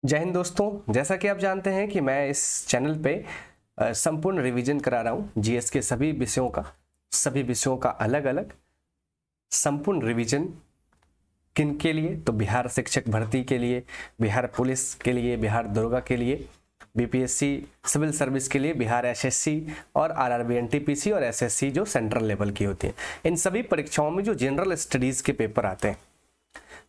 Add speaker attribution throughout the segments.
Speaker 1: जय हिंद दोस्तों। जैसा कि आप जानते हैं कि मैं इस चैनल पे संपूर्ण रिवीजन करा रहा हूँ जीएस के सभी विषयों का अलग अलग संपूर्ण रिवीजन। किन के लिए? तो बिहार शिक्षक भर्ती के लिए, बिहार पुलिस के लिए, बिहार दरोगा के लिए, बीपीएससी सिविल सर्विस के लिए, बिहार एसएससी और आरआरबी एनटीपीसी और एसएससी जो सेंट्रल लेवल की होती है। इन सभी परीक्षाओं में जो जनरल स्टडीज़ के पेपर आते हैं,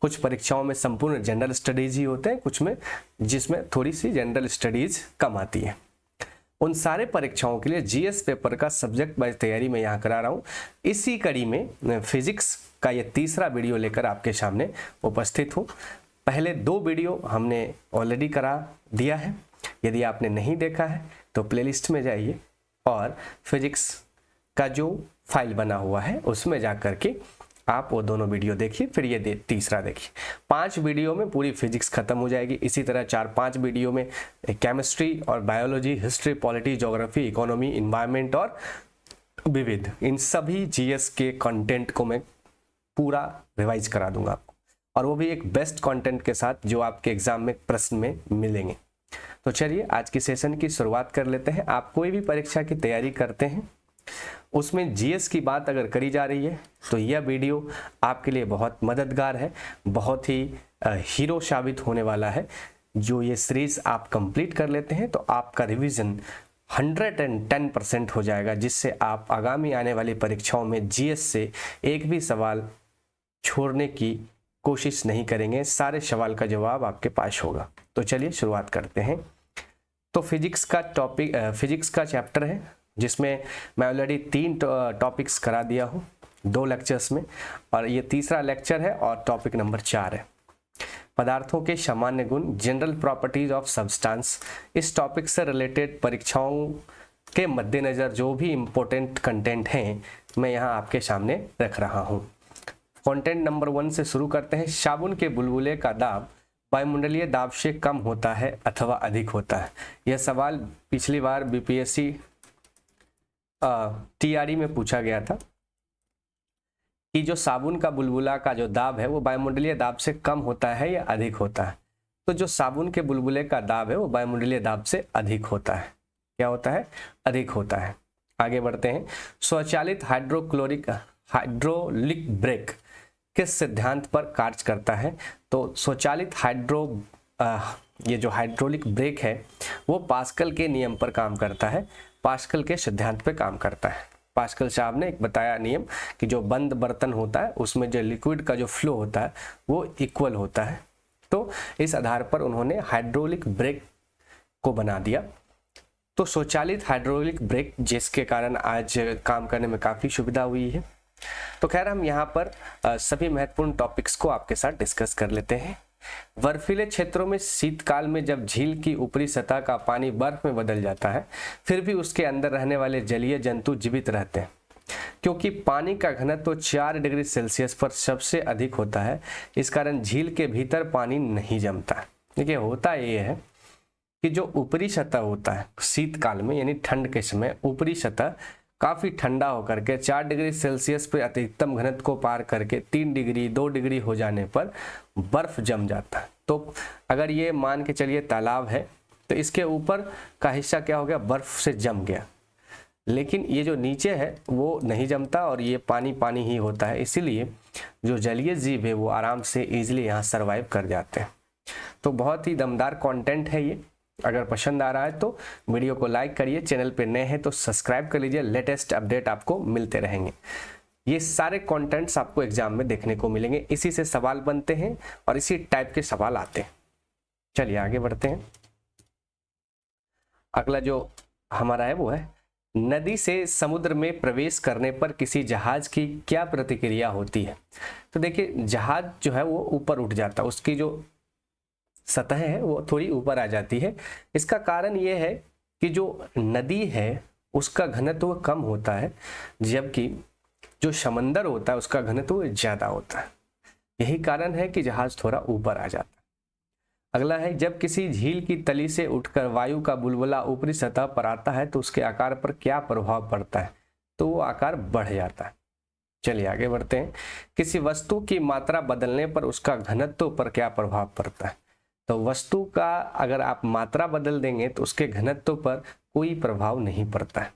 Speaker 1: कुछ परीक्षाओं में संपूर्ण जनरल स्टडीज ही होते हैं, कुछ में जिसमें थोड़ी सी जनरल स्टडीज कम आती है। उन सारे परीक्षाओं के लिए जीएस पेपर का सब्जेक्ट वाइज तैयारी मैं यहाँ करा रहा हूँ। इसी कड़ी में फिजिक्स का ये तीसरा वीडियो लेकर आपके सामने उपस्थित हूँ। पहले 2 वीडियो हमने ऑलरेडी करा दिया है। यदि आपने नहीं देखा है तो प्लेलिस्ट में जाइए और फिजिक्स का जो फाइल बना हुआ है उसमें जा करके आप वो दोनों वीडियो देखिए, फिर ये तीसरा देखिए। 5 वीडियो में पूरी फिजिक्स खत्म हो जाएगी। इसी तरह 4-5 वीडियो में केमिस्ट्री और biology, history, polity, geography, economy, environment और विविध, इन सभी जीएस के कंटेंट को मैं पूरा रिवाइज करा दूंगा आपको, और वो भी एक बेस्ट कंटेंट के साथ जो आपके एग्जाम में प्रश्न में मिलेंगे। तो चलिए आज की सेशन की शुरुआत कर लेते हैं। आप कोई भी परीक्षा की तैयारी करते हैं, उसमें जीएस की बात अगर करी जा रही है तो यह वीडियो आपके लिए बहुत मददगार है, बहुत ही हीरो साबित होने वाला है। जो ये सीरीज आप कंप्लीट कर लेते हैं तो आपका रिवीजन 110% हो जाएगा, जिससे आप आगामी आने वाली परीक्षाओं में जीएस से एक भी सवाल छोड़ने की कोशिश नहीं करेंगे। सारे सवाल का जवाब आपके पास होगा। तो चलिए शुरुआत करते हैं। तो फिजिक्स का चैप्टर है जिसमें मैं ऑलरेडी 3 टॉपिक्स करा दिया हूँ 2 लेक्चर्स में, और ये तीसरा लेक्चर है और टॉपिक नंबर 4 है पदार्थों के सामान्य गुण, जनरल प्रॉपर्टीज ऑफ सब्सटेंस। इस टॉपिक से रिलेटेड परीक्षाओं के मद्देनज़र जो भी इम्पोर्टेंट कंटेंट हैं मैं यहाँ आपके सामने रख रहा हूँ। कंटेंट नंबर 1 से शुरू करते हैं। साबुन के बुलबुले का दाब वायुमंडलीय दाब से कम होता है अथवा अधिक होता है। यह सवाल पिछली बार बीपीएससी टीआरई में पूछा गया था कि जो साबुन का बुलबुला का जो दाब है वो वायुमंडलीय दाब से कम होता है या अधिक होता है। तो जो साबुन के बुलबुले का दाब है वो वायुमंडलीय दाब से अधिक होता है। क्या होता है? अधिक होता है। आगे बढ़ते हैं। स्वचालित हाइड्रोलिक ब्रेक किस सिद्धांत पर कार्य करता है? तो स्वचालित ये जो हाइड्रोलिक ब्रेक है वो पास्कल के नियम पर काम करता है, पास्कल के सिद्धांत पे काम करता है। पास्कल साहब ने एक बताया नियम कि जो बंद बर्तन होता है उसमें जो लिक्विड का जो फ्लो होता है वो इक्वल होता है। तो इस आधार पर उन्होंने हाइड्रोलिक ब्रेक को बना दिया। तो स्वचालित हाइड्रोलिक ब्रेक जिसके कारण आज काम करने में काफ़ी सुविधा हुई है। तो खैर हम यहाँ पर सभी महत्वपूर्ण टॉपिक्स को आपके साथ डिस्कस कर लेते हैं। बर्फीले क्षेत्रों में शीतकाल में जब झील की ऊपरी सतह का पानी बर्फ में बदल जाता है, फिर भी उसके अंदर रहने वाले जलीय जंतु जीवित रहते हैं, क्योंकि पानी का घनत्व तो 4 डिग्री सेल्सियस पर सबसे अधिक होता है। इस कारण झील के भीतर पानी नहीं जमता। देखिए होता ये है कि जो ऊपरी सतह होता है शीतकाल में यानी ठंड के समय ऊपरी सतह काफ़ी ठंडा होकर के 4 डिग्री सेल्सियस पर अधिकतम घनत्व को पार करके 3 डिग्री 2 डिग्री हो जाने पर बर्फ जम जाता है। तो अगर ये मान के चलिए तालाब है तो इसके ऊपर का हिस्सा क्या हो गया? बर्फ से जम गया, लेकिन ये जो नीचे है वो नहीं जमता और ये पानी पानी ही होता है। इसीलिए जो जलीय जीव है वो आराम से ईजिली यहाँ सर्वाइव कर जाते हैं। तो बहुत ही दमदार कंटेंट है ये। अगर पसंद आ रहा है तो वीडियो को लाइक करिए, चैनल पे नए हैं तो सब्सक्राइब कर लीजिए। लेटेस्ट अपडेट आपको मिलते रहेंगे। ये सारे कंटेंट्स आपको एग्जाम में देखने को मिलेंगे। इसी से सवाल बनते हैं और इसी टाइप के सवाल आते हैं। चलिए आगे बढ़ते हैं। अगला जो हमारा है वो है, नदी से समुद्र में प्रवेश करने पर किसी जहाज की क्या प्रतिक्रिया होती है? तो देखिए जहाज जो है वो ऊपर उठ जाता है, उसकी जो सतह है वो थोड़ी ऊपर आ जाती है। इसका कारण ये है कि जो नदी है उसका घनत्व कम होता है, जबकि जो समंदर होता है उसका घनत्व ज़्यादा होता है। यही कारण है कि जहाज थोड़ा ऊपर आ जाता है। अगला है, जब किसी झील की तली से उठकर वायु का बुलबुला ऊपरी सतह पर आता है तो उसके आकार पर क्या प्रभाव पड़ता है? तो वो आकार बढ़ जाता है। चलिए आगे बढ़ते हैं। किसी वस्तु की मात्रा बदलने पर उसका घनत्व पर क्या प्रभाव पड़ता है? तो वस्तु का अगर आप मात्रा बदल देंगे तो उसके घनत्व पर कोई प्रभाव नहीं पड़ता है।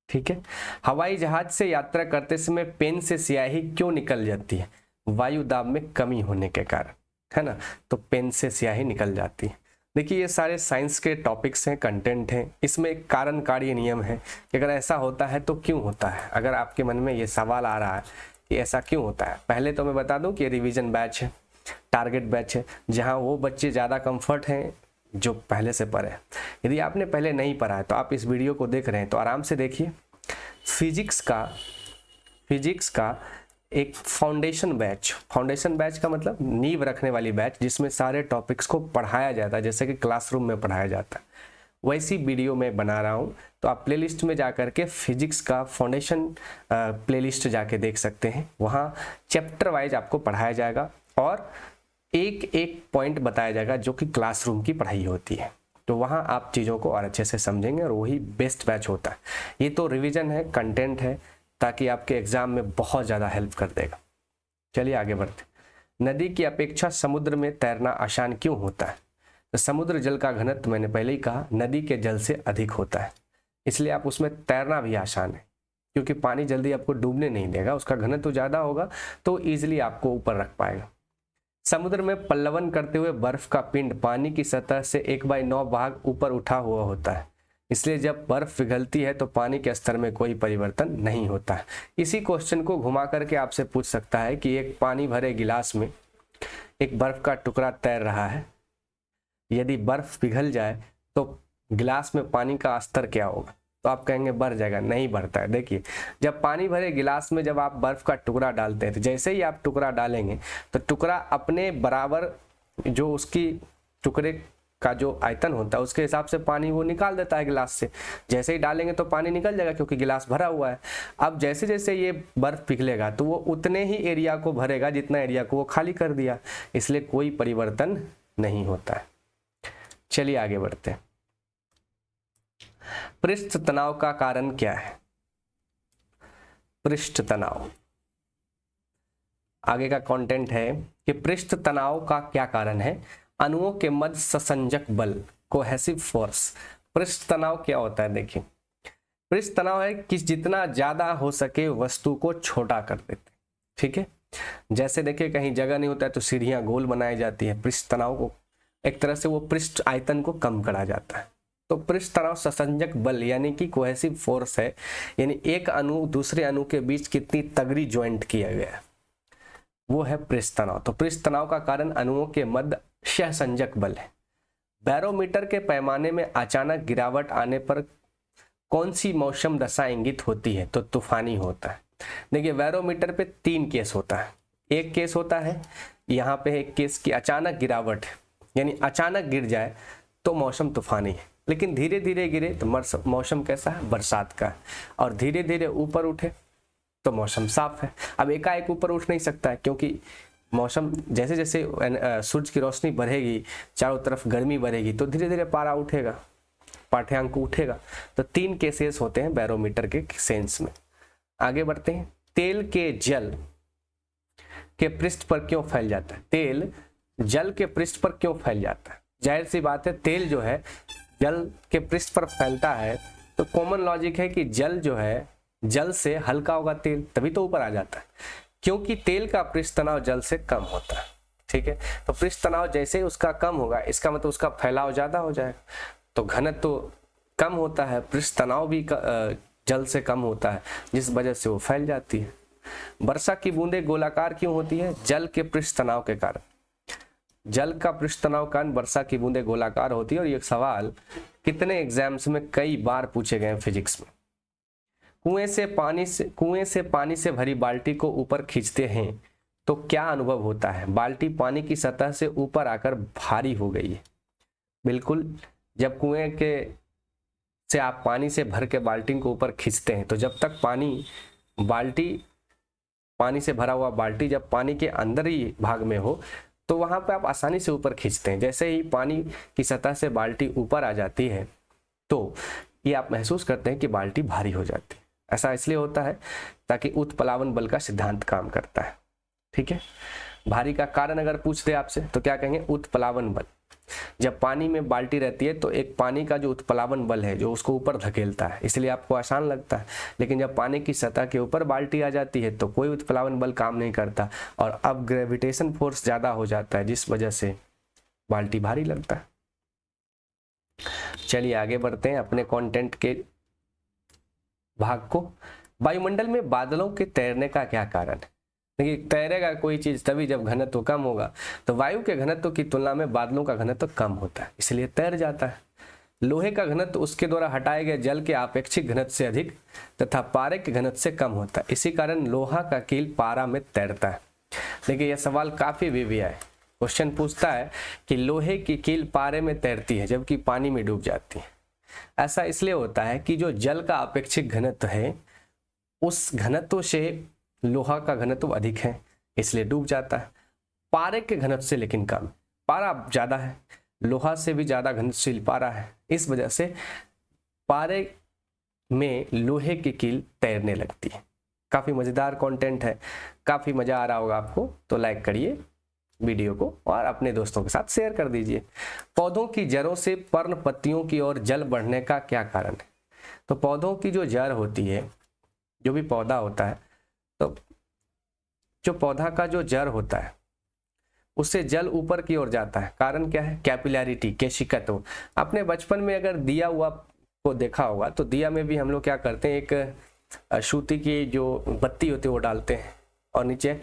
Speaker 1: ठीक है। हवाई जहाज से यात्रा करते समय पेन से स्याही क्यों निकल जाती है? वायु दाब में कमी होने के कारण, है ना। तो पेन से स्याही निकल जाती है। देखिए ये सारे साइंस के टॉपिक्स हैं, कंटेंट हैं, इसमें एक कारण कार्य नियम है कि अगर ऐसा होता है तो क्यों होता है। अगर आपके मन में ये सवाल आ रहा है कि ऐसा क्यों होता है, पहले तो मैं बता दूं कि ये रिवीजन बैच है, टारगेट बैच है, जहां वो बच्चे ज़्यादा कंफर्ट हैं जो पहले से पढ़े हैं। यदि आपने पहले नहीं पढ़ा है तो आप इस वीडियो को देख रहे हैं तो आराम से देखिए। फिजिक्स का एक फाउंडेशन बैच का मतलब नींव रखने वाली बैच, जिसमें सारे टॉपिक्स को पढ़ाया जाता है जैसे कि क्लासरूम में पढ़ाया जाता है, वैसी वीडियो मैं बना रहा हूँ। तो आप प्लेलिस्ट में जा करके फिजिक्स का फाउंडेशन प्लेलिस्ट जाके देख सकते हैं। वहाँ चैप्टर वाइज आपको पढ़ाया जाएगा और एक एक पॉइंट बताया जाएगा जो कि क्लासरूम की पढ़ाई होती है। तो वहाँ आप चीज़ों को और अच्छे से समझेंगे और वही बेस्ट बैच होता है। ये तो रिवीजन है, कंटेंट है, ताकि आपके एग्जाम में बहुत ज़्यादा हेल्प कर देगा। चलिए आगे बढ़ते। नदी की अपेक्षा समुद्र में तैरना आसान क्यों होता है? तो समुद्र जल का घनत्व मैंने पहले ही कहा नदी के जल से अधिक होता है, इसलिए आप उसमें तैरना भी आसान है, क्योंकि पानी जल्दी आपको डूबने नहीं देगा, उसका घनत्व ज़्यादा होगा तो ईजिली आपको ऊपर रख पाएगा। समुद्र में पल्लवन करते हुए बर्फ का पिंड पानी की सतह से 1/9 भाग ऊपर उठा हुआ होता है, इसलिए जब बर्फ पिघलती है तो पानी के स्तर में कोई परिवर्तन नहीं होता है। इसी क्वेश्चन को घुमा करके आपसे पूछ सकता है कि एक पानी भरे गिलास में एक बर्फ का टुकड़ा तैर रहा है, यदि बर्फ पिघल जाए तो गिलास में पानी का स्तर क्या होगा? तो आप कहेंगे बढ़ जाएगा। नहीं बढ़ता है। देखिए जब पानी भरे गिलास में जब आप बर्फ का टुकड़ा डालते हैं तो जैसे ही आप टुकड़ा डालेंगे तो टुकड़ा अपने बराबर जो उसकी टुकड़े का जो आयतन होता है उसके हिसाब से पानी वो निकाल देता है गिलास से। जैसे ही डालेंगे तो पानी निकल जाएगा क्योंकि गिलास भरा हुआ है। अब जैसे जैसे ये बर्फ पिघलेगा तो वो उतने ही एरिया को भरेगा जितना एरिया को वो खाली कर दिया, इसलिए कोई परिवर्तन नहीं होता है। चलिए आगे बढ़ते हैं। पृष्ठ तनाव का कारण क्या है? पृष्ठ तनाव आगे का कंटेंट है कि पृष्ठ तनाव का क्या कारण है। अणुओं के मध्य ससंजक बल, कोहेसिव फोर्स। पृष्ठ तनाव क्या होता है? देखिए पृष्ठ तनाव है कि जितना ज्यादा हो सके वस्तु को छोटा कर देते। ठीक है, जैसे देखिए कहीं जगह नहीं होता है तो सीढ़ियां गोल बनाई जाती है। पृष्ठ तनाव को एक तरह से वो पृष्ठ आयतन को कम करा जाता है। तो पृष्ठ तनाव ससंजक बल यानी कि कोहेसिव फोर्स है, यानी एक अणु दूसरे अणु के बीच कितनी तगड़ी ज्वाइंट किया गया है, वो है पृष्ठ तनाव। तो पृष्ठ तनाव का कारण अणुओं के मध्य सहसंजक बल है। बैरोमीटर के पैमाने में अचानक गिरावट आने पर कौन सी मौसम दशा इंगित होती है? तो तूफानी होता है। देखिए बैरोमीटर पे 3 केस होता है। एक केस होता है यहाँ पे एक केस की अचानक गिरावट है, यानी अचानक गिर जाए तो मौसम तूफानी है, लेकिन धीरे धीरे गिरे तो मौसम कैसा है? बरसात का। और धीरे धीरे ऊपर उठे तो मौसम साफ है। अब एकाएक ऊपर उठ नहीं सकता है क्योंकि मौसम जैसे जैसे सूरज की रोशनी बढ़ेगी, चारों तरफ गर्मी बढ़ेगी तो धीरे धीरे पारा उठेगा, पाठ्यांक उठेगा। तो 3 केसेस होते हैं बैरोमीटर के सेंस में। आगे बढ़ते हैं। तेल के जल के पृष्ठ पर क्यों फैल जाता है? तेल जल के पृष्ठ पर क्यों फैल जाता है? जाहिर सी बात है, तेल जो है जल के पृष्ठ पर फैलता है तो कॉमन लॉजिक है कि जल जो है जल से हल्का होगा तेल, तभी तो ऊपर आ जाता है, क्योंकि तेल का पृष्ठ तनाव जल से कम होता है। ठीक है, तो पृष्ठ तनाव जैसे ही उसका कम होगा इसका मतलब उसका फैलाव ज्यादा हो जाएगा, तो घनत्व तो कम होता है, पृष्ठ तनाव भी जल से कम होता है, जिस वजह से वो फैल जाती है। वर्षा की बूंदें गोलाकार क्यों होती है? जल के पृष्ठ तनाव के कारण। जल का पृष्ठ तनाव कारण वर्षा की बूंदें गोलाकार होती है। और ये सवाल कितने एग्जाम्स में कई बार पूछे गए हैं फिजिक्स में। कुएं से पानी से भरी बाल्टी को ऊपर खींचते हैं तो क्या अनुभव होता है? बाल्टी पानी की सतह से ऊपर आकर भारी हो गई है। बिल्कुल, जब कुएं के से आप पानी से भर के बाल्टी को ऊपर खींचते हैं तो जब तक पानी से भरा हुआ बाल्टी जब पानी के अंदर ही भाग में हो तो वहां पे आप आसानी से ऊपर खींचते हैं। जैसे ही पानी की सतह से बाल्टी ऊपर आ जाती है तो ये आप महसूस करते हैं कि बाल्टी भारी हो जाती है। ऐसा इसलिए होता है ताकि उत्प्लावन बल का सिद्धांत काम करता है। ठीक है, भारी का कारण अगर पूछ दे आपसे तो क्या कहेंगे, उत्प्लावन बल। जब पानी में बाल्टी रहती है तो एक पानी का जो उत्प्लावन बल है जो उसको ऊपर धकेलता है, इसलिए आपको आसान लगता है। लेकिन जब पानी की सतह के ऊपर बाल्टी आ जाती है तो कोई उत्प्लावन बल काम नहीं करता, और अब ग्रेविटेशन फोर्स ज़्यादा हो जाता है जिस वजह से बाल्टी भारी लगता है। चलिए आगे बढ़ते हैं अपने कंटेंट के भाग को। वायुमंडल में बादलों के तैरने का क्या कारण है? देखिए, तैरेगा कोई चीज तभी जब घनत्व कम होगा, तो वायु के घनत्व की तुलना में बादलों का घनत्व कम होता है, इसलिए तैर जाता है। लोहे का घनत्व उसके द्वारा हटाए गए जल के आपेक्षिक घनत्व से अधिक तथा पारे के घनत्व से कम होता है, इसी कारण लोहा का कील पारा में तैरता है। देखिए, यह सवाल काफी विविया है। क्वेश्चन पूछता है कि लोहे की कील पारे में तैरती है जबकि पानी में डूब जाती है। ऐसा इसलिए होता है कि जो जल का अपेक्षिक घनत्व है उस घनत्व से लोहा का घनत्व अधिक है, इसलिए डूब जाता है। पारे के घनत्व से लेकिन कम, पारा ज्यादा है, लोहा से भी ज्यादा घनत्वशील पारा है, इस वजह से पारे में लोहे की कील तैरने लगती है। काफी मजेदार कंटेंट है, काफी मजा आ रहा होगा आपको, तो लाइक करिए वीडियो को और अपने दोस्तों के साथ शेयर कर दीजिए। पौधों की जड़ों से पर्ण पत्तियों की ओर जल बढ़ने का क्या कारण है? तो पौधों की जो जड़ होती है, जो भी पौधा होता है, तो जो पौधा का जो जड़ होता है उससे जल ऊपर की ओर जाता है। कारण क्या है? कैपिलैरिटी, केशिकत्व। आपने बचपन में अगर दिया हुआ को देखा होगा तो दिया में भी हम लोग क्या करते हैं, एक सूती की जो बत्ती होती है वो डालते हैं और नीचे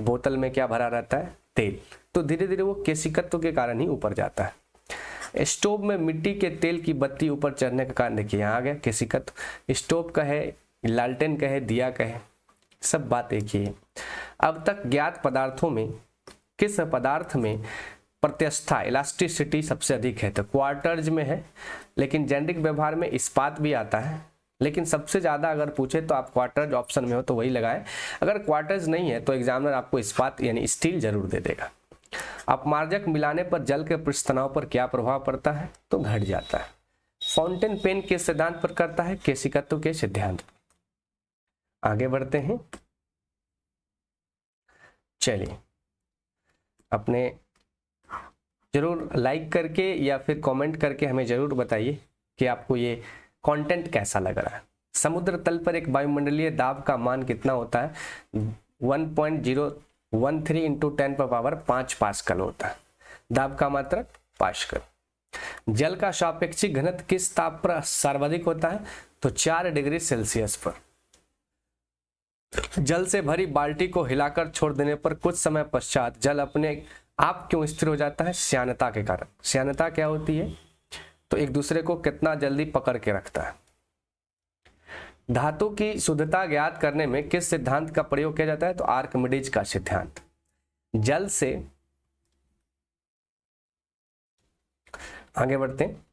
Speaker 1: बोतल में क्या भरा रहता है, तेल। तो धीरे धीरे वो केशिकत्व के कारण ही ऊपर जाता है। स्टोव में मिट्टी के तेल की बत्ती ऊपर चढ़ने का कारण देखिए, यहाँ आ गया केशिकत्व। स्टोव का है, लालटेन का है, दिया का है, सब बात एक ही है। अब तक ज्ञात पदार्थों में किस पदार्थ में प्रत्यस्थता, इलास्टिसिटी सबसे अधिक है? तो क्वार्टर्स में है, लेकिन जेनेरिक व्यवहार में इस्पात भी आता है, लेकिन सबसे ज्यादा अगर पूछे तो आप क्वार्टर्स ऑप्शन में हो तो वही लगाएं। अगर क्वार्टर्स नहीं है तो एग्जामिनर आपको इस्पात यानी स्टील जरूर दे देगा। अपमार्जक मिलाने पर जल के पृष्ठ तनाव पर क्या प्रभाव पड़ता है? तो घट जाता है। फाउंटेन पेन के सिद्धांत पर करता है? केशिकत्व के सिद्धांत। आगे बढ़ते हैं। चलिए, अपने जरूर लाइक करके या फिर कमेंट करके हमें जरूर बताइए कि आपको ये कंटेंट कैसा लग रहा है। समुद्र तल पर एक वायुमंडलीय दाब का मान कितना होता है? 1.013 इंटू 10⁵ पास्कल होता है। दाब का मात्रक पास्कल। जल का सापेक्षिक घनत्व किस ताप पर सर्वाधिक होता है? तो 4 डिग्री सेल्सियस पर। जल से भरी बाल्टी को हिलाकर छोड़ देने पर कुछ समय पश्चात जल अपने आप क्यों स्थिर हो जाता है? श्यानता के कारण। श्यानता क्या होती है? तो एक दूसरे को कितना जल्दी पकड़ के रखता है। धातु की शुद्धता ज्ञात करने में किस सिद्धांत का प्रयोग किया जाता है? तो आर्किमिडीज का सिद्धांत। जल से आगे बढ़ते हैं।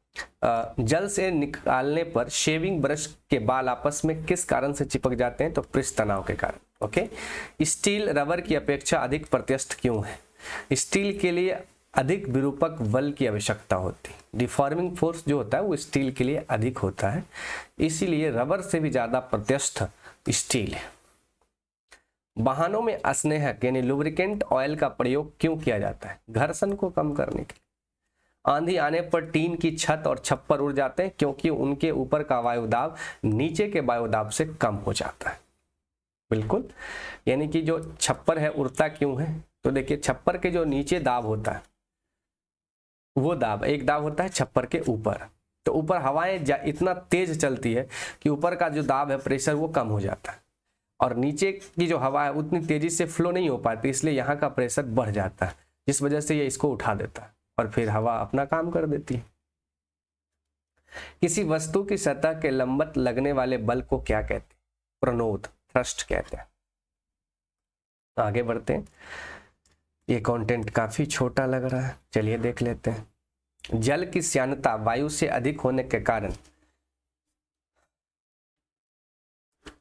Speaker 1: जल से निकालने पर शेविंग ब्रश के बाल आपस में किस कारण से चिपक जाते हैं? तो पृष्ठ तनाव के कारण। ओके। स्टील रबर की अपेक्षा अधिक प्रत्यस्थ क्यों है? स्टील के लिए अधिक विरूपक बल की आवश्यकता होती है। डिफॉर्मिंग फोर्स जो होता है वो स्टील के लिए अधिक होता है, इसीलिए रबर से भी ज्यादा प्रत्यस्थ स्टील है। वाहनों में स्नेहक यानी लुब्रिकेंट ऑयल का प्रयोग क्यों किया जाता है? घर्षण को कम करने के लिए। आंधी आने पर टीन की छत और छप्पर उड़ जाते हैं क्योंकि उनके ऊपर का वायुदाब नीचे के वायुदाब से कम हो जाता है। बिल्कुल, यानी कि जो छप्पर है उड़ता क्यों है? तो देखिए, छप्पर के जो नीचे दाब होता है वो दाब, एक दाब होता है छप्पर के ऊपर, तो ऊपर हवाएं इतना तेज चलती है कि ऊपर का जो दाब है, प्रेशर, वो कम हो जाता है, और नीचे की जो हवा है उतनी तेजी से फ्लो नहीं हो पाती, इसलिए यहाँ का प्रेशर बढ़ जाता है, जिस वजह से ये इसको उठा देता है और फिर हवा अपना काम कर देती है। किसी वस्तु की सतह के लंबवत लगने वाले बल को क्या कहते हैं? प्रणोद, थ्रस्ट कहते हैं। आगे बढ़ते हैं। ये कंटेंट काफी छोटा लग रहा है, चलिए देख लेते हैं। जल की श्यानता वायु से अधिक होने के कारण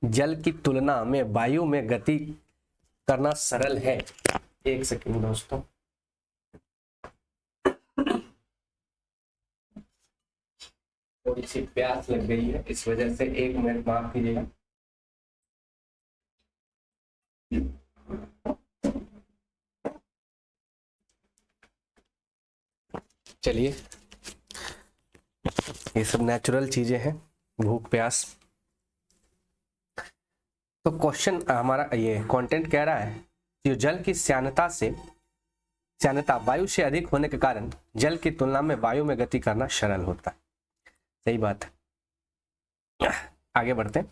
Speaker 1: जल की तुलना में वायु में गति करना सरल है। एक सेकंड दोस्तों, थोड़ी सी प्यास लग गई है, इस वजह से 1 मिनट माफ कीजिएगा। चलिए, ये सब नेचुरल चीजें हैं, भूख प्यास। तो क्वेश्चन हमारा ये कंटेंट कह रहा है कि जल की श्यानता वायु से अधिक होने के कारण जल की तुलना में वायु में गति करना सरल होता है। सही बात है। आगे बढ़ते हैं,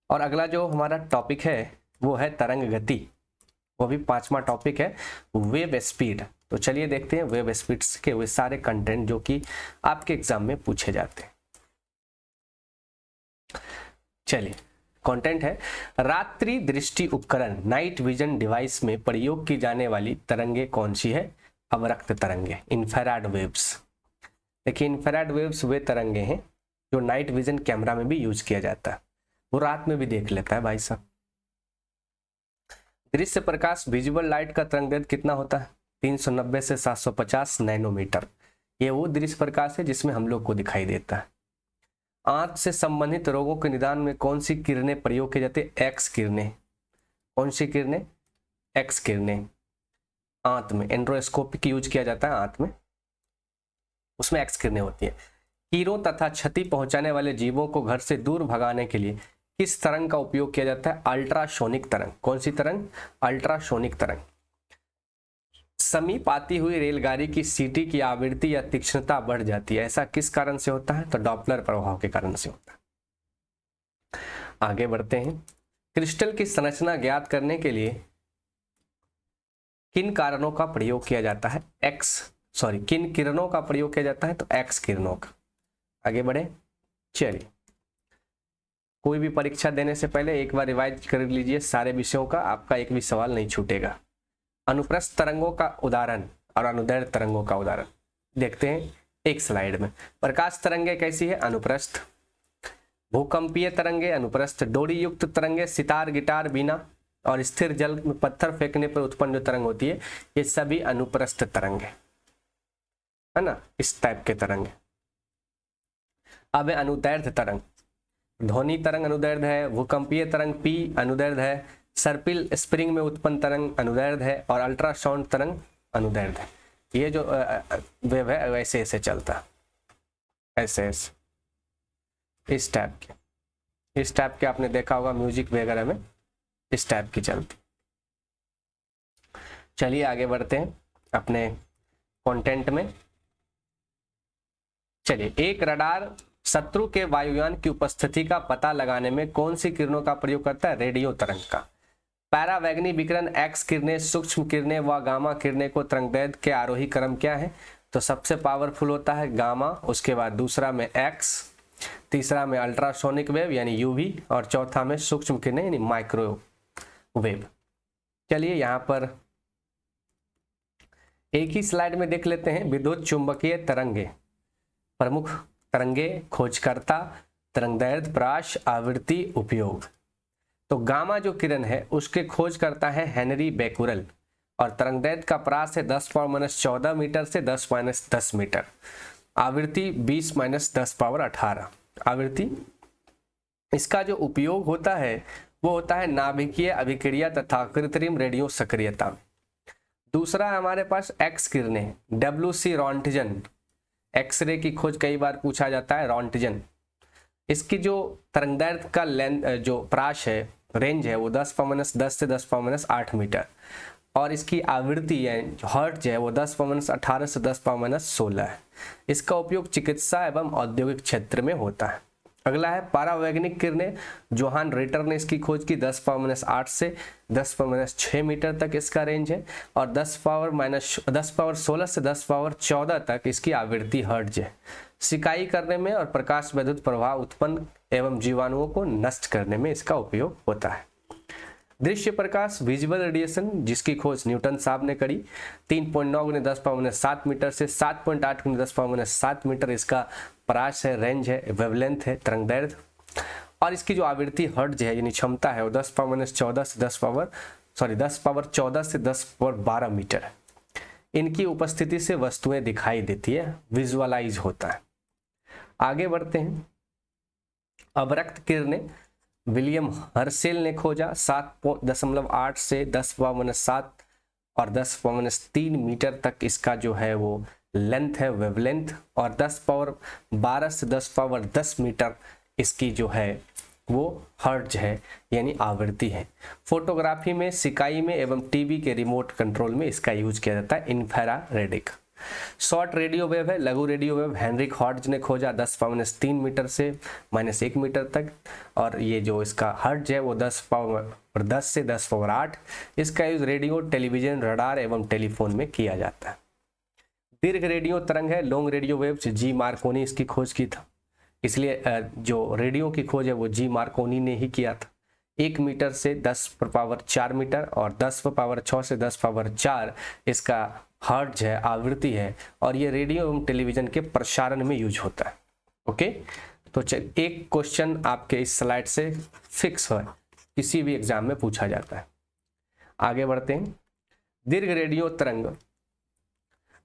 Speaker 1: और अगला जो हमारा टॉपिक है वो है तरंग गति, वो भी 5वां टॉपिक है, वेव स्पीड। तो चलिए देखते हैं वेव स्पीड्स के वे सारे कंटेंट जो कि आपके एग्जाम में पूछे जाते हैं। चलिए, कंटेंट है रात्रि दृष्टि उपकरण नाइट विजन डिवाइस में प्रयोग की जाने वाली तरंगे कौन सी है? अवरक्त तरंगे, इंफ्रारेड वेव्स। देखिए, इंफ्रारेड वेव्स वे तरंगे हैं जो नाइट विजन कैमरा में भी यूज किया जाता है, वो रात में भी देख लेता है भाई साहब। दृश्य प्रकाश विजुअल लाइट का तरंगदैर्घ्य कितना होता है? 390 से 750 नैनोमीटर। ये वो दृश्य प्रकाश है जिसमें हम लोग को दिखाई देता है। आंख से संबंधित रोगों के निदान में कौन सी किरणें प्रयोग की जाती है? एक्स किरणें। कौन सी किरणें? एक्स किरणें। आंत में एंड्रोस्कोपिक यूज किया जाता है, आंत में, उसमें एक्स किरणें होती है। कीड़ों तथा क्षति पहुंचाने वाले जीवों को घर से दूर भगाने के लिए किस तरंग का उपयोग किया जाता है? अल्ट्रासोनिक तरंग। कौन सी तरंग? अल्ट्रासोनिक तरंग। समीप आती हुई रेलगाड़ी की सीटी की आवृत्ति या तीक्ष्णता बढ़ जाती है, ऐसा किस कारण से होता है? तो डॉपलर प्रभाव के कारण से होता है। आगे बढ़ते हैं, क्रिस्टल की संरचना ज्ञात करने के लिए किन कारणों का प्रयोग किया जाता है? किन किरणों का प्रयोग किया जाता है? तो एक्स किरणों का। आगे बढ़े, चलिए, कोई भी परीक्षा देने से पहले एक बार रिवाइज कर लीजिए सारे विषयों का, आपका एक भी सवाल नहीं छूटेगा। अनुप्रस्थ तरंगों का उदाहरण और अनुदैर्ध्य तरंगों का उदाहरण देखते हैं एक स्लाइड में। प्रकाश तरंगे कैसी है? अनुप्रस्थ। भूकंपीय तरंगे अनुप्रस्थ। डोरी युक्त तरंगे, सितार, गिटार, बीना और स्थिर जल में पत्थर फेंकने पर उत्पन्न जो तरंग होती है, ये सभी अनुप्रस्थ तरंगे है ना, इस टाइप के तरंगे। अब अनुदैर्ध्य तरंग, ध्वनि तरंग अनुदैर्ध्य है, भूकंपीय तरंग पी अनुदैर्ध्य है, सर्पिल स्प्रिंग में उत्पन्न तरंग अनुदैर्ध्य है और अल्ट्रासाउंड तरंग अनुदैर्ध्य है। ये जो वेव है वैसे ऐसे चलता, ऐसे इस टाइप के आपने देखा होगा म्यूजिक वगैरह में, इस टाइप की चलती। चलिए आगे बढ़ते हैं अपने कंटेंट में। चलिए, एक रडार शत्रु के वायुयान की उपस्थिति का पता लगाने में कौन सी किरणों का प्रयोग करता है? रेडियो तरंग का। पैरावैगनी विकिरण, एक्स किरणें, सूक्ष्म किरणें व गामा किरणें को तरंगदैर्घ्य के आरोही क्रम क्या है? तो सबसे पावरफुल होता है गामा, उसके बाद दूसरा में एक्स, तीसरा में अल्ट्रासोनिक वेव यानी यूवी और चौथा में सूक्ष्म किरणें यानी माइक्रोवेव। चलिए यहाँ पर एक ही स्लाइड में देख लेते हैं विद्युत चुंबकीय तरंगे, प्रमुख तरंगे, खोजकर्ता, तरंगदैर्घ्य, प्राश, आवृत्ति, उपयोग। तो गामा जो किरण है उसके खोज करता है हेनरी बेकुरल और तरंगदैर्घ्य का प्रास है 10⁻⁻14 मीटर से 10⁻10 मीटर। आवृत्ति 20⁻10⁻18 आवृत्ति। इसका जो उपयोग होता है वो होता है नाभिकीय अभिक्रिया तथा कृत्रिम रेडियो सक्रियता। दूसरा हमारे पास एक्स किरणें, WC रोंटजन, एक्सरे की खोज कई बार पूछा जाता है, रोंटजन। इसकी जो तरंगदैर्घ्य का लेंथ जो प्राश है, रेंज है, वो 10⁻10 से 10⁻8 मीटर और इसकी आवृत्ति हर्ट्ज है वो 10⁻18 से 10⁻16 है। इसका उपयोग चिकित्सा एवं औद्योगिक क्षेत्र में होता है। अगला है पारावैज्ञानिक किरणें, जोहान रिटर ने इसकी खोज की 10⁻8 से 10⁻6 मीटर तक इसका रेंज है और 10⁻16 से 10⁻14 तक इसकी आवृत्ति हर्ट्ज है। सिकाई करने में और प्रकाश विद्युत प्रभाव उत्पन्न एवं जीवाणुओं को नष्ट करने में इसका उपयोग होता है। दृश्य प्रकाश, विजुअल रेडिएशन, जिसकी खोज न्यूटन साहब ने करी, 3.9 × 10⁻7 मीटर से 7.8 × 10⁻7 मीटर इसका प्राश है, रेंज है, वेवलेंथ है, तरंगदैर्घ्य और इसकी जो आवृत्ति हर्ट्ज है यानी क्षमता है वो 10⁻14 से 10⁻14 से 10⁻12 मीटर है। इनकी उपस्थिति से वस्तुएं दिखाई देती है, विजुअलाइज होता है। आगे बढ़ते हैं, अवरक्त किरणें विलियम हर्शेल ने खोजा 7.8 से 10⁻7 और 10⁻3 मीटर तक इसका जो है वो लेंथ है, वेवलेंथ, और 10 पावर 12 से 10 पावर 10 मीटर इसकी जो है वो हर्ट्ज है यानी आवृत्ति है। फोटोग्राफी में, सिकाई में एवं टीवी के रिमोट कंट्रोल में इसका यूज किया जाता है इंफ्रारेड। शॉर्ट रेडियो वेव है, लघु रेडियो वेव हेनरिक हॉर्ट्ज ने खोजा 10⁻³ मीटर से -1 मीटर तक, और ये जो इसका हर्ट्ज है वो 10⁻10 से 10⁻8। इसका यूज रेडियो, टेलीविजन, रडार एवं टेलीफोन में किया जाता है। दीर्घ रेडियो तरंग है, लॉन्ग रेडियो वेव्स, जी मार्कोनी इसकी खोज की था, इसलिए जो रेडियो की खोज है वो जी मार्कोनी ने ही किया था। 1 मीटर से 10⁻4 मीटर और 10⁻6 से 10⁻4 इसका हर्ट्ज है, आवृत्ति है, और ये रेडियो एवं टेलीविजन के प्रसारण में यूज होता है। ओके, तो एक क्वेश्चन आपके इस स्लाइड से फिक्स है, किसी भी एग्जाम में पूछा जाता है। आगे बढ़ते हैं। दीर्घ रेडियो तरंग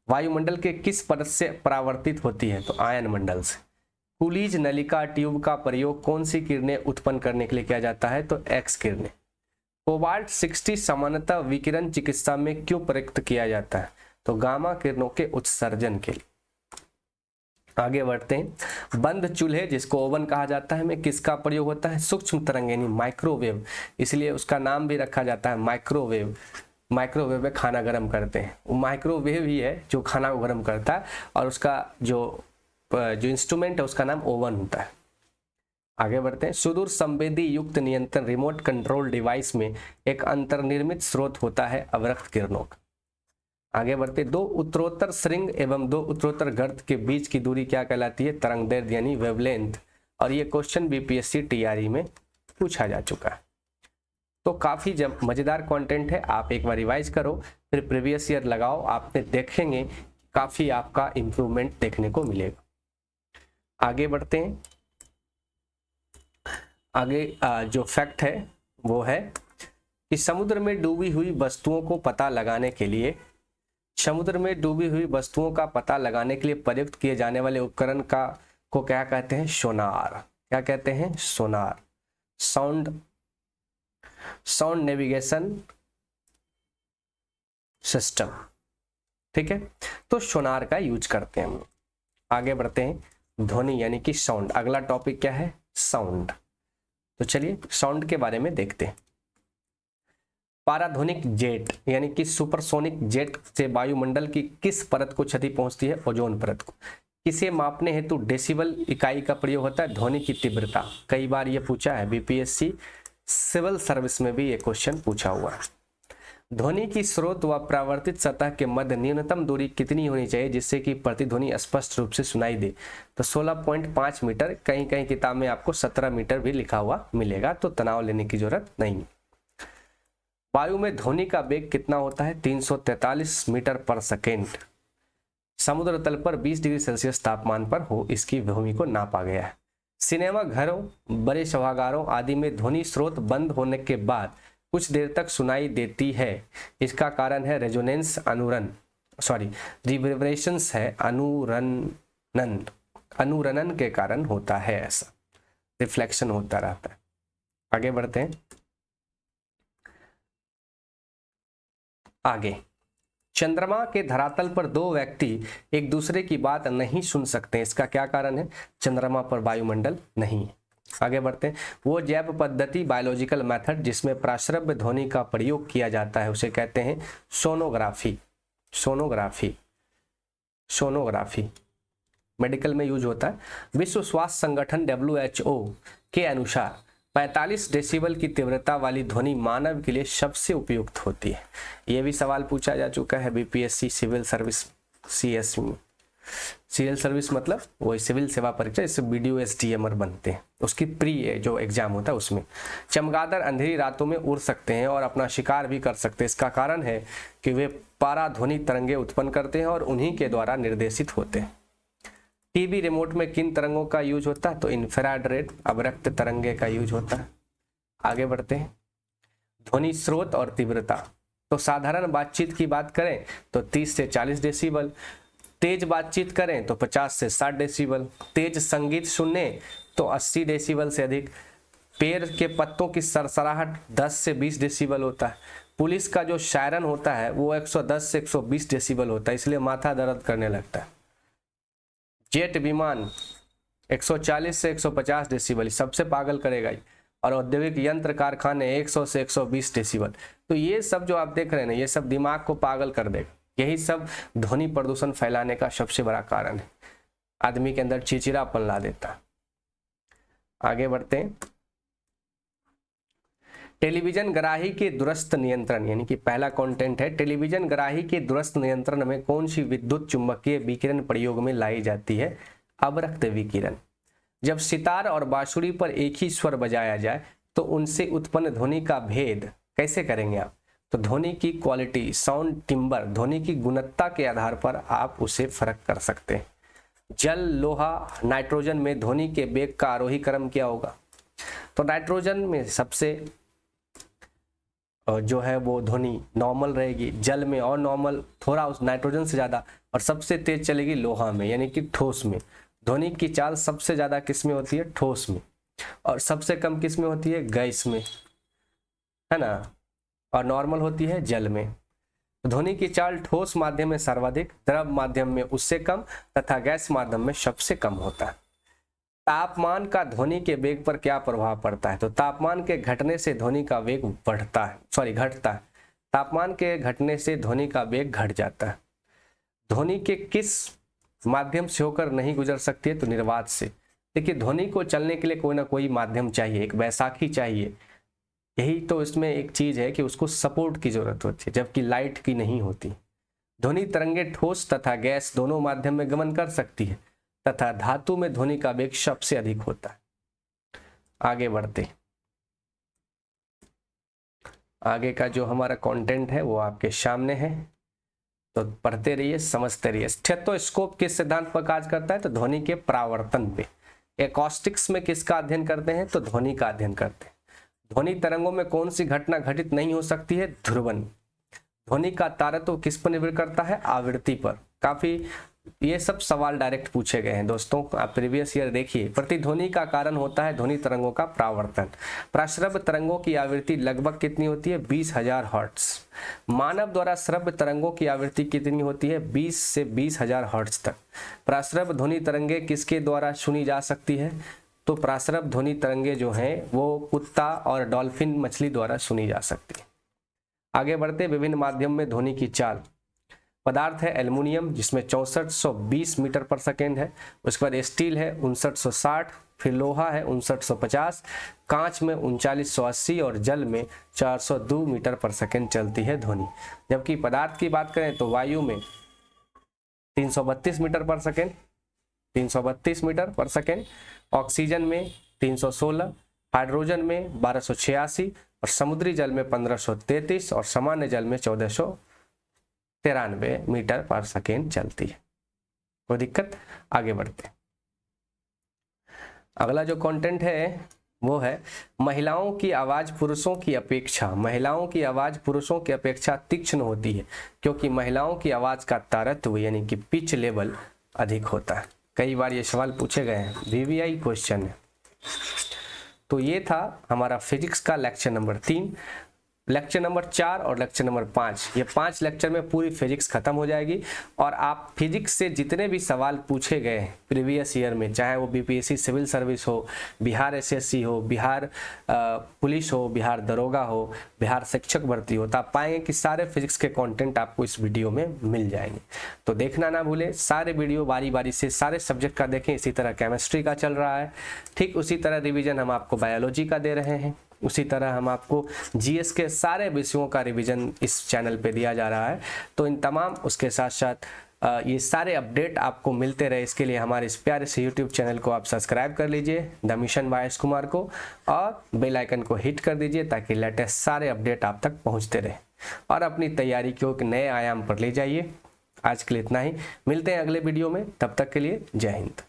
Speaker 1: वायुमंडल के किस परत से परावर्तित होती है? तो आयन मंडल से। कुलीज नलिका ट्यूब का प्रयोग कौन सी किरणें उत्पन्न करने के लिए किया जाता है? तो एक्स किरणें। कोबाल्ट 60 सामान्यतः विकिरण चिकित्सा में क्यों प्रयुक्त किया जाता है? तो गामा किरणों के उत्सर्जन के लिए। आगे बढ़ते हैं। बंद चूल्हे जिसको ओवन कहा जाता है में किसका प्रयोग होता है? सूक्ष्म तरंग यानी माइक्रोवेव, इसलिए उसका नाम भी रखा जाता है माइक्रोवेव। माइक्रोवेव में खाना गर्म करते हैं, वो माइक्रोवेव ही है जो खाना को गर्म करता है, और उसका जो इंस्ट्रूमेंट है उसका नाम ओवन होता है। आगे बढ़ते हैं। सुदूर संवेदी युक्त नियंत्रण रिमोट कंट्रोल डिवाइस में एक अंतर्निर्मित स्रोत होता है अवरक्त किरणों का। आगे बढ़ते। 2 उत्तरोत्तर श्रृंग एवं 2 उत्तरोत्तर गर्त के बीच की दूरी क्या कहलाती है? तरंगदैर्घ्य यानी वेवलेंथ, और ये क्वेश्चन बीपीएससी टीआरई में पूछा जा चुका है। तो काफ़ी मज़ेदार कंटेंट है, आप एक बार रिवाइज करो, फिर प्रीवियस ईयर लगाओ, आपने देखेंगे काफ़ी आपका इम्प्रूवमेंट देखने को मिलेगा। आगे बढ़ते हैं। आगे जो फैक्ट है वो है कि समुद्र में डूबी हुई वस्तुओं को पता लगाने के लिए, समुद्र में डूबी हुई वस्तुओं का पता लगाने के लिए प्रयुक्त किए जाने वाले उपकरण को क्या कहते हैं? सोनार। क्या कहते हैं? सोनार। साउंड नेविगेशन सिस्टम, ठीक है, तो सोनार का यूज करते हैं हम। आगे बढ़ते हैं। ध्वनि यानी कि साउंड। अगला टॉपिक क्या है? साउंड। तो चलिए साउंड के बारे में देखते हैं। पाराध्वनिक जेट यानी कि सुपरसोनिक जेट से वायुमंडल की किस परत को क्षति पहुंचती है? ओजोन परत को। इसे मापने हेतु डेसिबल इकाई का प्रयोग होता है। ध्वनि की तीव्रता, कई बार ये पूछा है, बीपीएससी सिविल सर्विस में भी ये क्वेश्चन पूछा हुआ है। ध्वनि की स्रोत व परावर्तित सतह के मध्य न्यूनतम दूरी कितनी होनी चाहिए जिससे कि प्रतिध्वनि स्पष्ट रूप से सुनाई दे? तो 16.5 मीटर, कहीं कहीं किताब में आपको 17 मीटर भी लिखा हुआ मिलेगा, तो तनाव लेने की जरूरत नहीं। वायु में ध्वनि का वेग कितना होता है? 343 मीटर पर सेकेंड। समुद्र तल पर 20 डिग्री सेल्सियस तापमान पर हो इसकी भूमि को नापा गया है। सिनेमा घरों, बड़े सभागारों आदि में ध्वनि स्रोत बंद होने के बाद कुछ देर तक सुनाई देती है, इसका कारण है रेजोनेंस, रिवर्बरेशंस है, अनुरणन के कारण होता है, ऐसा रिफ्लेक्शन होता रहता है। आगे बढ़ते हैं। आगे, चंद्रमा के धरातल पर 2 व्यक्ति एक दूसरे की बात नहीं सुन सकते, इसका क्या कारण है? चंद्रमा पर वायुमंडल नहीं है। आगे बढ़ते हैं। वो जैव पद्धति, बायोलॉजिकल मेथड जिसमें प्राश्रव्य ध्वनि का प्रयोग किया जाता है उसे कहते हैं सोनोग्राफी। सोनोग्राफी मेडिकल में यूज होता है। विश्व स्वास्थ्य संगठन WHO के अनुसार 45 डेसिबल की तीव्रता वाली ध्वनि मानव के लिए सबसे उपयुक्त होती है। यह भी सवाल पूछा जा चुका है बीपीएससी सिविल सर्विस CS में। सिविल सर्विस मतलब वही सिविल सेवा परीक्षा, इससे BDO SDMR बनते हैं, उसकी प्री जो एग्जाम होता है उसमें। चमगादड़ अंधेरी रातों में उड़ सकते हैं और अपना शिकार भी कर सकते हैं। इसका कारण है कि वे पाराध्वनि तरंगे उत्पन्न करते हैं और उन्हीं के द्वारा निर्देशित होते हैं। टीवी रिमोट में किन तरंगों का यूज होता है? तो इंफ्रारेड, अवरक्त तरंगे का यूज होता है। आगे बढ़ते हैं। ध्वनि स्रोत और तीव्रता। तो साधारण बातचीत की बात करें तो 30 से 40 डेसिबल, तेज बातचीत करें तो 50 से 60 डेसिबल, तेज संगीत सुनने तो 80 डेसिबल से अधिक, पेड़ के पत्तों की सरसराहट 10 से 20 डेसिबल होता है, पुलिस का जो सायरन होता है वो 110 से 120 डेसिबल होता है, इसलिए माथा दर्द करने लगता है। जेट विमान 140 से 150 डेसिबल, सबसे पागल करेगा ही। और औद्योगिक यंत्र कारखाने 100 से 120 डेसिबल। तो ये सब जो आप देख रहे हैं ना, ये सब दिमाग को पागल कर देगा। यही सब ध्वनि प्रदूषण फैलाने का सबसे बड़ा कारण है, आदमी के अंदर चिड़चिड़ापन ला देता है। आगे बढ़ते हैं। टेलीविजन ग्राही के दूरस्थ नियंत्रण, यानी कि पहला कंटेंट है, टेलीविजन ग्राही के दूरस्थ नियंत्रण में कौन सी विद्युत चुंबकीय विकिरण प्रयोग में लाई जाती है? अवरक्त विकिरण। जब सितार और बांसुरी पर एक ही स्वर बजाया जाए तो उनसे उत्पन्न ध्वनि का भेद कैसे करेंगे आप? तो ध्वनि की क्वालिटी, साउंड टिम्बर, ध्वनि की गुणवत्ता के आधार पर आप उसे फर्क कर सकते हैं। जल, लोहा, नाइट्रोजन में ध्वनि के वेग का आरोही क्रम क्या होगा? तो नाइट्रोजन में सबसे जो है वो ध्वनि नॉर्मल रहेगी, जल में और नॉर्मल, थोड़ा उस नाइट्रोजन से ज़्यादा, और सबसे तेज चलेगी लोहा में, यानी कि ठोस में। ध्वनि की चाल सबसे ज़्यादा किस में होती है? ठोस में। और सबसे कम किस में होती है? गैस में, है ना। और नॉर्मल होती है जल में। ध्वनि की चाल ठोस माध्यम में सर्वाधिक, द्रव माध्यम में उससे कम तथा गैस माध्यम में सबसे कम होता है। तापमान का ध्वनि के वेग पर क्या प्रभाव पड़ता है? तो तापमान के घटने से ध्वनि का वेग घटता है। तापमान के घटने से ध्वनि का वेग घट जाता है। ध्वनि के किस माध्यम से होकर नहीं गुजर सकती है? तो निर्वात से। देखिए, ध्वनि को चलने के लिए कोई ना कोई माध्यम चाहिए, एक बैसाखी चाहिए। यही तो इसमें एक चीज है कि उसको सपोर्ट की जरूरत होती है, जबकि लाइट की नहीं होती। ध्वनि तरंगे ठोस तथा गैस दोनों माध्यम में गमन कर सकती है तथा धातु में ध्वनि का वेग सबसे अधिक होता है। आगे बढ़ते, आगे का जो हमारा कंटेंट है वो आपके सामने है, तो पढ़ते रहिए, समझते रहिए। स्टेथोस्कोप किस सिद्धांत पर कार्य करता है? तो ध्वनि के परावर्तन पे। एकॉस्टिक्स में किसका अध्ययन करते हैं? तो ध्वनि का अध्ययन करते हैं। ध्वनि तरंगों में कौन सी घटना घटित नहीं हो सकती है? ध्रुवन। ध्वनि का तारत्व किस पर निर्भर करता है? आवृत्ति पर। काफी ये सब सवाल डायरेक्ट पूछे गए हैं दोस्तों, आप प्रीवियस ईयर देखिए। प्रतिध्वनि का कारण होता है ध्वनि तरंगों का परावर्तन। प्रश्रव्य तरंगों की आवृत्ति लगभग कितनी होती है? 20,000 हर्ट्ज। मानव द्वारा श्रव्य तरंगों की आवृत्ति कितनी होती है? 20 से 20,000 हर्ट्ज तक। प्रश्रव्य ध्वनि तरंगे किसके द्वारा सुनी जा सकती है? तो प्रश्रव्य ध्वनि तरंगे जो हैं वो कुत्ता और डॉल्फिन मछली द्वारा सुनी जा सकती है। आगे बढ़ते, विभिन्न माध्यम में ध्वनि की चाल। पदार्थ है एल्युमिनियम, जिसमें 6420 मीटर पर सेकेंड है। उसके बाद स्टील है 5960, फिर लोहा है 5950, कांच में 3980 और जल में 402 मीटर पर सेकेंड चलती है ध्वनि। जबकि पदार्थ की बात करें तो वायु में 332 मीटर पर सेकेंड, 332 मीटर पर सेकेंड, ऑक्सीजन में 316, हाइड्रोजन में 1286 और समुद्री जल में 1533 और सामान्य जल में 1493 मीटर पर सेकेंड चलती है। कोई दिक्कत? आगे बढ़ते हैं। अगला जो कंटेंट है वो है महिलाओं की आवाज पुरुषों की अपेक्षा, महिलाओं की आवाज पुरुषों की अपेक्षा तीक्ष्ण होती है क्योंकि महिलाओं की आवाज का तारत्व यानी कि पिच लेवल अधिक होता है। कई बार ये सवाल पूछे गए हैं, VVI क्वेश्चन है। तो ये था हमारा फिजिक्स का लेक्चर नंबर 3। लेक्चर नंबर 4 और लेक्चर नंबर 5, ये 5 लेक्चर में पूरी फिजिक्स खत्म हो जाएगी। और आप फिजिक्स से जितने भी सवाल पूछे गए हैं प्रीवियस ईयर में, चाहे वो BPSC सिविल सर्विस हो, बिहार SSC हो, बिहार पुलिस हो, बिहार दरोगा हो, बिहार शिक्षक भर्ती हो, तो आप पाएंगे कि सारे फिजिक्स के कंटेंट आपको इस वीडियो में मिल जाएंगे। तो देखना ना भूलें, सारे वीडियो बारी बारी से सारे सब्जेक्ट का देखें। इसी तरह केमिस्ट्री का चल रहा है, ठीक उसी तरह रिविजन हम आपको बायोलॉजी का दे रहे हैं, उसी तरह हम आपको GS के सारे विषयों का रिवीजन इस चैनल पे दिया जा रहा है। तो इन तमाम उसके साथ साथ ये सारे अपडेट आपको मिलते रहे, इसके लिए हमारे इस प्यारे से YouTube चैनल को आप सब्सक्राइब कर लीजिए, the mission by S Kumar को, और बेल आइकन को हिट कर दीजिए ताकि लेटेस्ट सारे अपडेट आप तक पहुँचते रहे और अपनी तैयारी को एक नए आयाम पर ले जाइए। आज के लिए इतना ही, मिलते हैं अगले वीडियो में, तब तक के लिए जय हिंद।